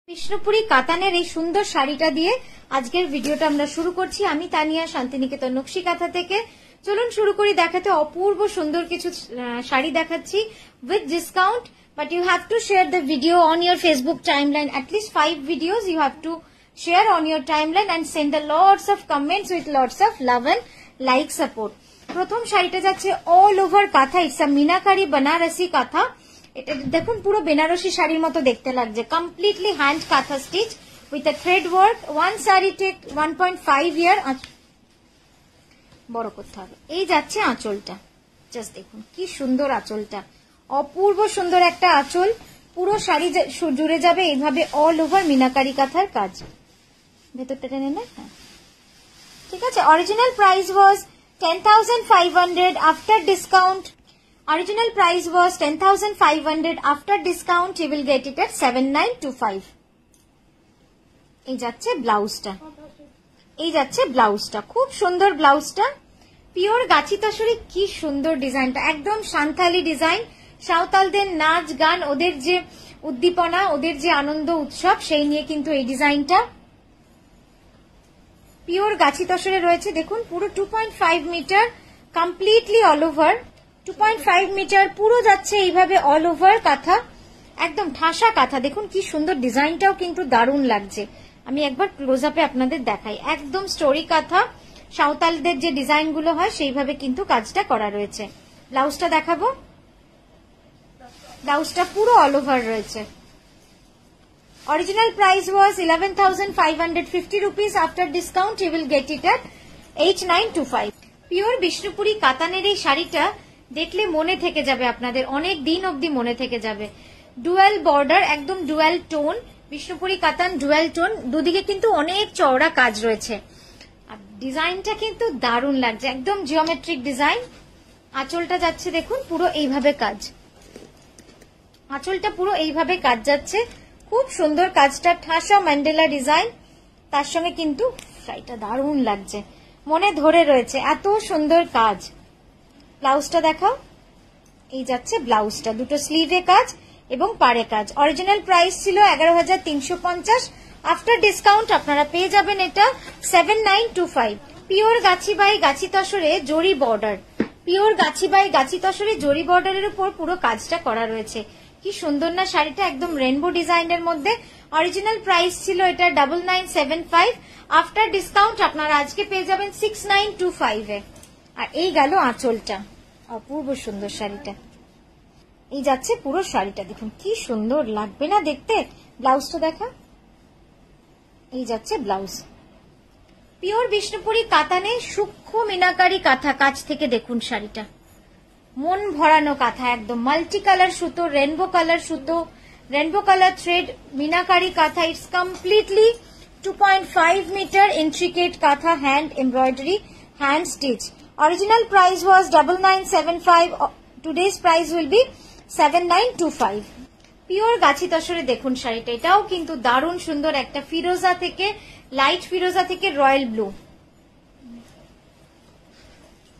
বিষ্ণুপুরি কাতানের এই সুন্দর শাড়িটা দিয়ে আজকের ভিডিওটা আমরা শুরু করছি। আমি তানিয়া, শান্তিনিকেতন নকশি কাঁথা থেকে। চলুন শুরু করি দেখাতে। অপূর্ব সুন্দর কিছু শাড়ি দেখাচ্ছি with discount, but you have to share the video on your Facebook timeline. At least 5 videos you have to share on your timeline and send a lots of comments with lots of love and like support. প্রথম শাড়িটা যাচ্ছে all over kantha. It's a meenakari Banarasi kantha. এটা দেখুন পুরো বেনারসি শাড়ির মতো দেখতে লাগছে। Completely hand kantha stitch with a thread work. One sari take 1.5 year। বড় করতে হবে। এই যাচ্ছে আঁচলটা, জাস্ট দেখুন কি সুন্দর আঁচলটা, অপূর্ব সুন্দর একটা আঁচল। পুরো শাড়ি জুড়ে যাবে এইভাবে অল ওভার মিনাকারি কাঁথার কাজ। ভেতরটা টেনে না, হ্যাঁ ঠিক আছে। Original price was 10,500 after discount. Original price was 10,500. After discount, you will get it at 7,925. এই যাচ্ছে ব্লাউজটা, এই যাচ্ছে ব্লাউজটা, খুব সুন্দর ব্লাউজটা। পিওর গাছি তসরি, কি সুন্দর ডিজাইনটা, একদম সান্থালি ডিজাইন। সাঁওতালদের নাচ গান, ওদের যে উদ্দীপনা, ওদের যে আনন্দ উৎসব, সেই নিয়ে কিন্তু এই ডিজাইনটা। পিওর গাছি তসরে রয়েছে। দেখুন পুরো 2.5 metre completely all over. 2.5 metre পুরো যাচ্ছে এইভাবে অল ওভার কাঁথা, একদম ঠাসা কাঁথা। দেখুন কি সুন্দর ডিজাইনটাও কিন্তু দারুণ লাগছে। আমি একবার ক্লোজ আপে আপনাদের দেখাই। একদম স্টোরি কাঁথা, সাঁওতালদের যে ডিজাইন গুলো হয় সেইভাবে কিন্তু কাজটা করা রয়েছে। ব্লাউজটা দেখাবো। ব্লাউজটা পুরো অল ওভার রয়েছে। Original price was 11,550 rupees. After discount you will get it at 8,925. Pure বিষ্ণুপুরি কাতানের এই শাড়িটা দেখলে মনে থেকে যাবে আপনাদের, অনেক দিন অবধি মনে থেকে যাবে। ডুয়াল বর্ডার, একদম ডুয়াল টোন, বিষ্ণুপুরি কাতান ডুয়াল টোন। দুদিকে কিন্তু অনেক চওড়া কাজ রয়েছে। আর ডিজাইনটা কিন্তু দারুণ লাগছে, একদম জিওমেট্রিক ডিজাইন। আঁচলটা যাচ্ছে দেখুন পুরো এইভাবে কাজ, আঁচলটা পুরো এইভাবে কাজ যাচ্ছে। খুব সুন্দর কাজটা, ঠাসা ম্যান্ডেলা ডিজাইন। তার সঙ্গে কিন্তু শাড়িটা দারুণ লাগছে, মনে ধরে রয়েছে, এত সুন্দর কাজ। ব্লাউজটা দেখাও। এই যাচ্ছে ব্লাউজটা, দুটো স্লিভে কাজ এবং পাড়ে কাজ। অরিজিনাল প্রাইস ছিল 11,350। আফটার ডিসকাউন্ট আপনারা পেয়ে যাবেন এটা 7,925। পিওর গাছি বাই গাছি তসরে জরি বর্ডার, পিওর গাছি বাই গাছি তসরে জরি বর্ডারের উপর পুরো কাজটা করা রয়েছে। কি সুন্দর না শাড়িটা, একদম রেনবো ডিজাইনের মধ্যে। অরিজিনাল প্রাইস ছিল এটা 9,975। আফটার ডিসকাউন্ট আপনারা আজকে পেয়ে যাবেন 6,925 এ। আর এই গেল আঁচলটা, অপূর্ব সুন্দর শাড়িটা। এই যাচ্ছে পুরো শাড়িটা, দেখুন কি সুন্দর লাগবে না দেখতে। ব্লাউজটা দেখা। এই যাচ্ছে ব্লাউজ। পিওর বিষ্ণুপুরি কাতানে সূক্ষ্ম মিনাকারি কাঁথা, কাছ থেকে দেখুন শাড়িটা, মন ভরানো কাঁথা, একদম মাল্টি কালার সুতো, রেনবো কালার সুতো, রেনবো কালার থ্রেড, মিনাকারি কাঁথা। ইটস কমপ্লিটলি 2.5 মিটার ইন্ট্রিকেট কাঁথা, hand embroidery, hand stitch. Original price was 9,975. Today's price will be 7,925. Pure গাছি তসরে দেখুন শাড়িটা, এটাও কিন্তু দারুণ সুন্দর। একটা ফিরোজা থেকে, লাইট ফিরোজা থেকে রয়্যাল ব্লু।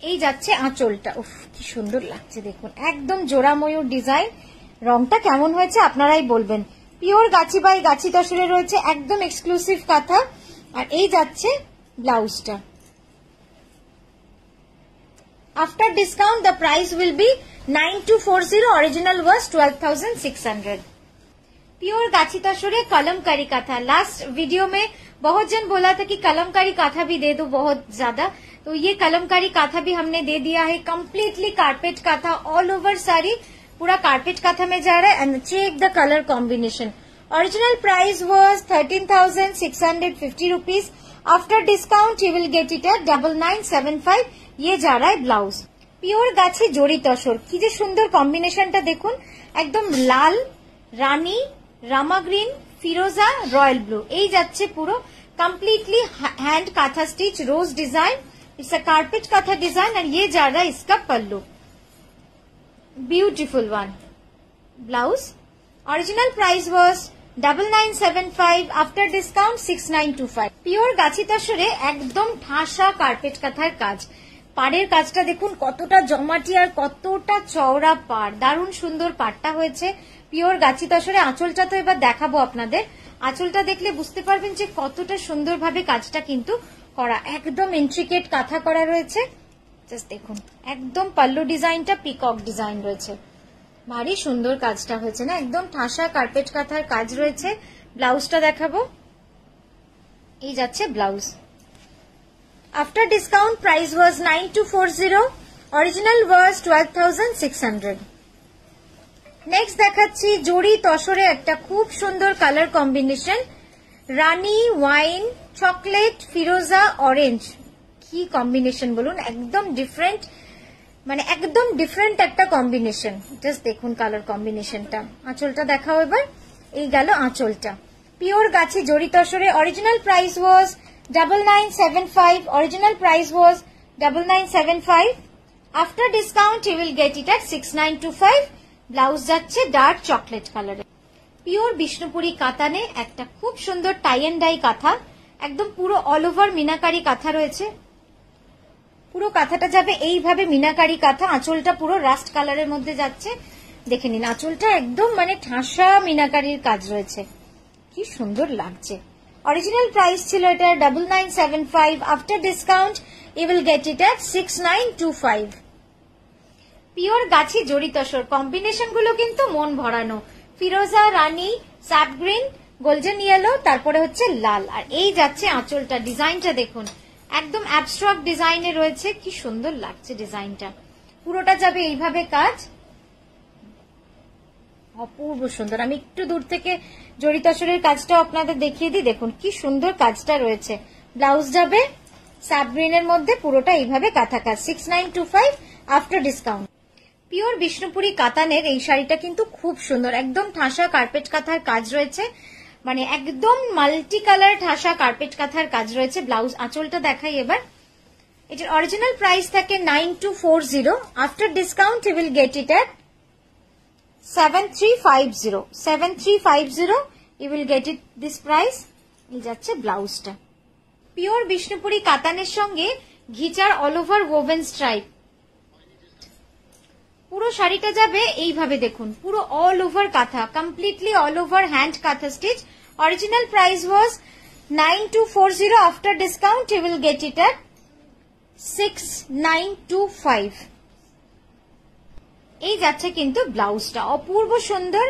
এই যাচ্ছে আঁচলটা, উফ কি সুন্দর লাগছে দেখুন, একদম জোড়া ময়ূর ডিজাইন। রংটা কেমন হয়েছে আপনারাই বলবেন। পিওর গাছি বাই গাছি তসরে রয়েছে, একদম এক্সক্লুসিভ কাঁথা। আর এই যাচ্ছে ব্লাউজটা। After discount, the price will be 9,240. Original was 12,600. Pure गाछी तसरे कलमकारी काथा। लास्ट वीडियो में बहुत जन बोला था कि कलमकारी काथा भी दे दो बहुत ज्यादा, तो ये कलमकारी काथा भी हमने दे दिया है। Completely carpet kantha, all over sari पूरा कारपेट काथा में जा रहा है। And check the colour combination. Original price was 13,650 rupees. After discount you will get it at 9,975. ये जा रहा है ब्लाउज। পিওর গাছি জড়ি তসর, কি যে সুন্দর কম্বিনেশনটা দেখুন, একদম লাল, রানী, রামা গ্রিন, ফিরোজা, রয়্যাল ব্লু। এই যাচ্ছে পুরো completely hand kantha stitch, rose design. It's a carpet kantha design. और ये जा रहा है इसका pallu, beautiful one. Blouse. Original price was 9,975. After discount 6,925. Pure গাছি তসরে একদম ঠাসা কার্পেট কাঁথার কাজ। পাড়ের কাজটা দেখুন কতটা জমাটি আর কতটা চওড়া পাড়, দারুণ সুন্দর পাড়টা হয়েছে। পিওর গাছি তসরে। আঁচলটা তো এবার দেখাবো আপনাদের। আঁচলটা দেখলে বুঝতে পারবেন যে কতটা সুন্দরভাবে কাজটা কিন্তু করা, একদম ইন্ট্রিকেট কাঁথা করা রয়েছে। জাস্ট দেখুন, একদম পাল্লু ডিজাইনটা পিকক ডিজাইন রয়েছে, ভারী সুন্দর কাজটা হয়েছে না, একদম ঠাসা কার্পেট কাঁথার কাজ রয়েছে। ব্লাউজটা দেখাবো, এই যাচ্ছে blouse. After discount price was 9240, original was 12,600। Next দেখাচ্ছি জরি তসরে একটা খুব সুন্দর কালার কম্বিনেশন, রানী, ওয়াইন, চকলেট, ফিরোজা, অরেঞ্জ। কি কম্বিনেশন বলুন, একদম ডিফারেন্ট, মানে একদম ডিফারেন্ট একটা কম্বিনেশন। জাস্ট দেখুন কালার কম্বিনেশনটা। আঁচলটা দেখাও এবার, এই গেল আঁচলটা। পিওর গাছি জরি তসরে, original price was 9975, original price was 9975। After discount you will get it at 6925। Blouse যাচ্ছে ডার্ক চকলেট কালারে। পিওর বিষ্ণুপুরি কাতানে একটা খুব সুন্দর টাই এন্ড ডাই কাঁথা, একদম পুরো অল ওভার মিনাকারি কাঁথা রয়েছে। পুরো কাঁথাটা যাবে এইভাবে মিনাকারি কাঁথা, আঁচলটা পুরো রাস্ট কালারের মধ্যে যাচ্ছে। দেখে নিন আঁচলটা একদম মানে ঠাসা মিনাকারির কাজ রয়েছে, কি সুন্দর লাগছে। অরিজিনাল প্রাইস ছিল এটা 9975, after discount you will get it at 6925। Pure গাছি জরি তসর, কম্বিনেশন গুলো কিন্তু মন ভরানো, ফিরোজা, রানী, স্যাপ গ্রিন, গোল্ডেন ইয়েলো, তারপরে হচ্ছে লাল। আর এই যাচ্ছে আঁচলটা, ডিজাইনটা দেখুন একদম অ্যাবস্ট্রাক্ট ডিজাইনে রয়েছে, কি সুন্দর লাগছে ডিজাইনটা। পুরোটা যাবে এইভাবে কাজ, অপূর্ব সুন্দর। আমি একটু দূর থেকে জরি তসরের কাজটা আপনাদের দেখিয়ে দিই, দেখুন কি সুন্দর কাজটা রয়েছে। ব্লাউজ যাবে স্যাপ গ্রিনের মধ্যে, পুরোটা এইভাবে কাঁথা কাজ, 6925 আফটার ডিসকাউন্ট। পিওর বিষ্ণুপুরি কাতানের এই শাড়িটা কিন্তু খুব সুন্দর, একদম ঠাসা কার্পেট কাঁথার কাজ রয়েছে, মানে একদম মাল্টি কালার ঠাসা কার্পেট কাঁথার কাজ রয়েছে। ব্লাউজ আঁচলটা দেখাই এবার। এটার অরিজিনাল প্রাইস থাকে 9240, after discount you will get it at 7350, 7350 you will get it this price. এই যাচ্ছে ব্লাউজটা। পিওর বিষ্ণুপুরি কাতানের সঙ্গে ঘিচার অল ওভার ওভেন স্ট্রাইপ, পুরো শাড়িটা যাবে এইভাবে দেখুন, পুরো all over kantha, completely all over hand kantha stitch. Original price was 9240, after discount you will get it at 6925। এই যাচ্ছে কিন্তু ব্লাউজটা, অপূর্ব সুন্দর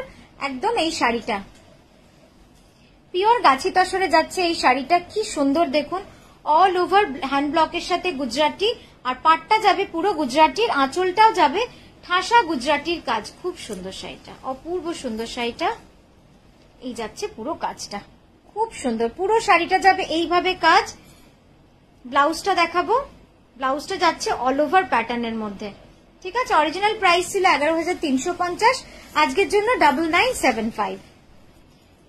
একদম এই শাড়িটা। পিওর গাছি তসরে যাচ্ছে এই শাড়িটা, কি সুন্দর দেখুন, অল ওভার হ্যান্ড ব্লকের সাথে গুজরাটি, আর পাটটা যাবে পুরো গুজরাটির, আঁচলটাও যাবে ঠাসা গুজরাটির কাজ, খুব সুন্দর শাড়িটা, অপূর্ব সুন্দর শাড়িটা। এই যাচ্ছে পুরো কাজটা, খুব সুন্দর, পুরো শাড়িটা যাবে এইভাবে কাজ। ব্লাউজটা দেখাবো, ব্লাউজটা যাচ্ছে অল ওভার প্যাটার্নের মধ্যে, ঠিক আছে। অরিজিনাল প্রাইস ছিল 11,350, আজকের জন্য 9975।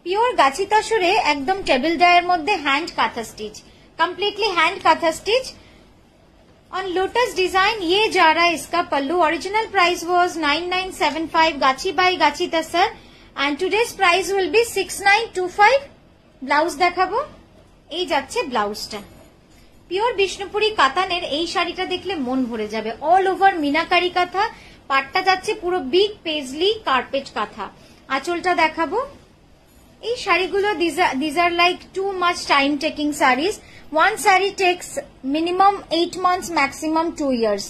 পিওর গাছি তসরে একদম টেবিল ডায়ের মধ্যে hand kantha stitch, completely hand kantha stitch on lotus design। ये जा रहा है इसका पल्लू। Original price was 9975, गाची by गाची तसर, and today's price will be 6925। Blouse দেখাবো, এই যাচ্ছে ব্লাউজটা। পিওর বিষ্ণুপুরি কাতানের এই শাড়িটা দেখলে মন ভরে যাবে, অল ওভার মিনাকারি কাঁথা, পাটটা যাচ্ছে পুরো বিগ পেজলি কার্পেট কাঁথা। আঁচলটা দেখাবো। এই শাড়িগুলো these are like too much time taking sarees। One saree takes minimum 8 months, maximum 2 years।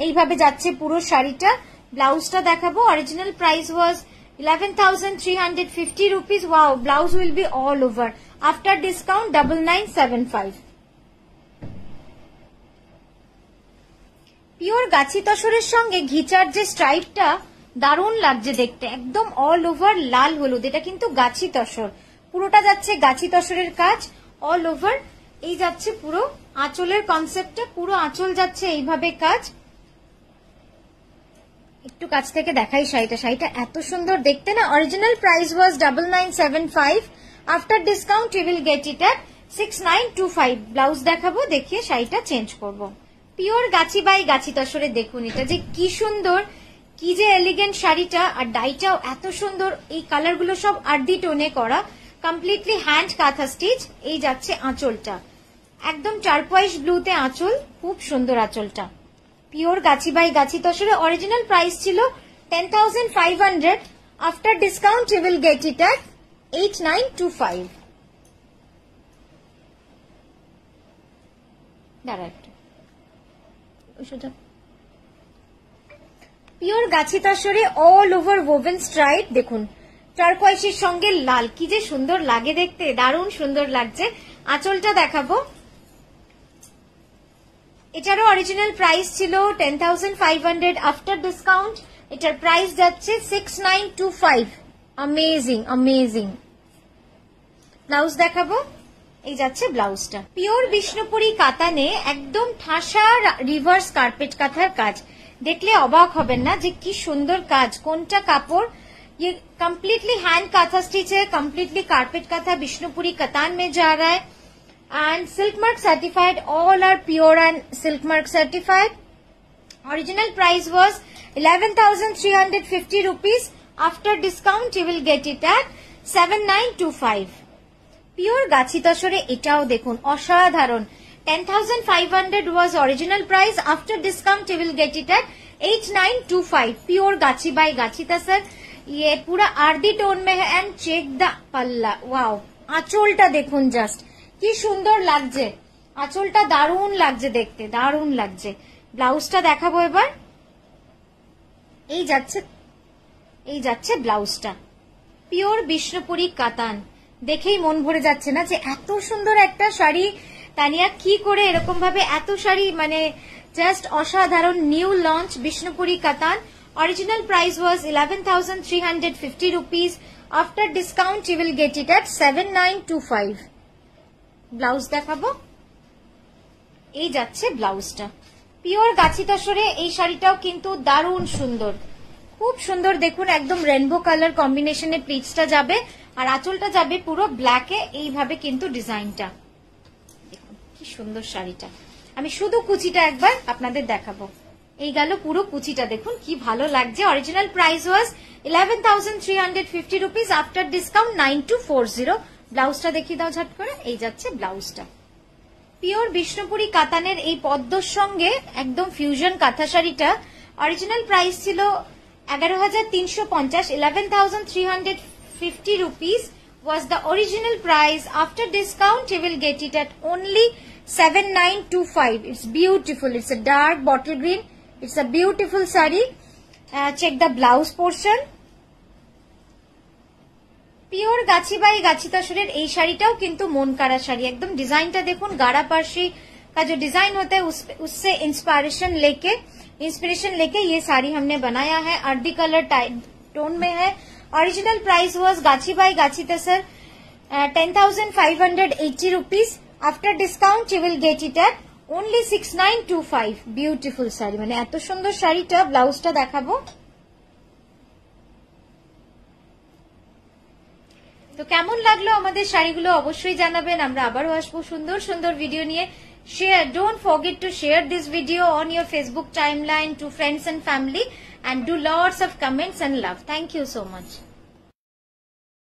এইভাবে যাচ্ছে পুরো শাড়িটা। ব্লাউজটা দেখাবো। Original price was 11,350 rupees। Wow, blouse will be all over, after discount 9975। Pure গাছি তসরের সঙ্গে ঘিচার যে স্ট্রাইপটা দারুণ লাগছে দেখতে, একদম অল ওভার লাল হলুদ, এটা কিন্তু গাছি তসর, পুরোটা যাচ্ছে গাছি তসরের কাজ অল ওভার। এই যাচ্ছে পুরো আঁচলের কনসেপ্টটা, পুরো আঁচল যাচ্ছে এইভাবে কাজ। একটু কাছ থেকে দেখাই শাড়িটা, শাড়িটা এত সুন্দর দেখতে না। Original price was 9975, after discount you will get it at 6925। Blouse দেখাবো, দেখিয়ে শাড়িটা চেঞ্জ করব। পিওর গাছি বাই গাছি তসরে দেখুন এটা যে কি সুন্দর, কি যে এলিগেন্ট শাড়িটা, আর ডাইটাও এত সুন্দর, এই কালারগুলো সব আর্দি টোনে করা, কমপ্লিটলি হ্যান্ড কাঁথা স্টিচ। এই যাচ্ছে আঁচলটা, একদম টারকোয়েজ ব্লুতে আঁচল, খুব সুন্দর আঁচলটা। Pure Gachhi by Gachhi তসরে। Original price ছিল 10,500, after discount you will get it at 8925। দাঁড়া একটু, পিওর গাছি তসরে অল ওভার ওভেন স্ট্রাইপ। দেখুন টারকোয়াইসের সঙ্গে লাল, কি যে সুন্দর লাগে দেখতে, দারুণ সুন্দর লাগছে। আঁচলটা দেখাবো, এটারও অরিজিনাল প্রাইস ছিল 10,500, আফটার ডিসকাউন্ট এটার প্রাইস যাচ্ছে 6925। Amazing amazing. ব্লাউজ দেখাবো, এই যাচ্ছে ব্লাউজটা। পিওর বিষ্ণুপুরি কাতানে একদম ঠাসা রিভার্স কার্পেট কাঁথার কাজ, দেখলে অবাক হবেন না যে কি সুন্দর কাজ। কোনটা কাপড়, ये कम्प्लीटली हैंड काथा स्टिच है, कम्प्लीटली कारपेट काथा बिष्णुपुरी कतान में जा रहा है and silk mark certified, all are pure and silk mark certified. Original price was 11,350 rupees, after discount you will get it at 7925। Pure গাছি তসরে এটাও দেখুন অসাধারণ। 10,500 was original price, after discount you will get it at 8925। Pure गाची bye गाची तसर, ये पूरा आरदी tone में है एंड चेक द पल्ला। वाओ, আঁচলটা দেখুন জাস্ট কি সুন্দর লাগছে, আঁচলটা দারুণ লাগছে দেখতে, দারুণ লাগছে। ব্লাউজটা দেখাবো এবার, এই যাচ্ছে ব্লাউজটা। পিওর বিষ্ণুপুরি কাতান, দেখেই মন ভরে যাচ্ছে না যে এত সুন্দর একটা শাড়ি তানিয়া কি করে এরকম ভাবে এত শাড়ি, মানে জাস্ট অসাধারণ। নিউ লঞ্চ বিষ্ণুপুরি কাতান, original price was 11,350 rupees, after discount you will get it at 7925। Blouse দেখাবো, এই যাচ্ছে ব্লাউজটা। পিওর গাছি তসরে এই শাড়িটাও কিন্তু দারুণ সুন্দর, খুব সুন্দর। দেখুন একদম রেনবো কালার কম্বিনেশনে প্লিটসটা যাবে আর আঁচলটা যাবে পুরো ব্ল্যাকে, এইভাবে কিন্তু ডিজাইনটা। দেখুন কি সুন্দর শাড়িটা, আমি শুধু কুচিটা একবার আপনাদের দেখাবো। এই গেল পুরো কুচিটা, দেখুন কি ভালো লাগছে। অরিজিনাল প্রাইস ওয়াজ 11,350 rupees, আফটার ডিসকাউন্ট 9240। ব্লাউজটা দেখিয়ে দাও ঝট করে, এই যাচ্ছে ব্লাউজটা। পিওর বিষ্ণুপুরি কাতানের এই পদ্মর সঙ্গে একদম ফিউশন কাঁথা শাড়িটা অরিজিনাল প্রাইস ছিল 11,350, 11,350 rupees was the original price, after discount you will get it at only 7925। it's beautiful, it's a dark bottle green, it's a beautiful saree। check the blouse portion। Pure Gachhi by গাছি তসরের এই শাড়িটাও কিন্তু মন কাড়া শাড়ি, একদম ডিজাইনটা দেখুন। गाढ़ा पार्शी का जो डिजाइन होता है उससे इंस्पिरेशन लेके ये साड़ी हमने बनाया है। अर्दी कलर टोन में है। ओरिजिनल प्राइस वाज गाची बाई गाची तसर 10,580 rupees, after discount you will get it eight only 6925। Beautiful sari, মানে এত সুন্দর শাড়িটা। ব্লাউজটা দেখাবো, তো কেমন লাগলো আমাদের শাড়িগুলো অবশ্যই জানাবেন। আমরা আবারও আসবো সুন্দর সুন্দর ভিডিও নিয়ে। Don't forget to share this video on your Facebook timeline to friends and family and do lots of comments and love. Thank you so much.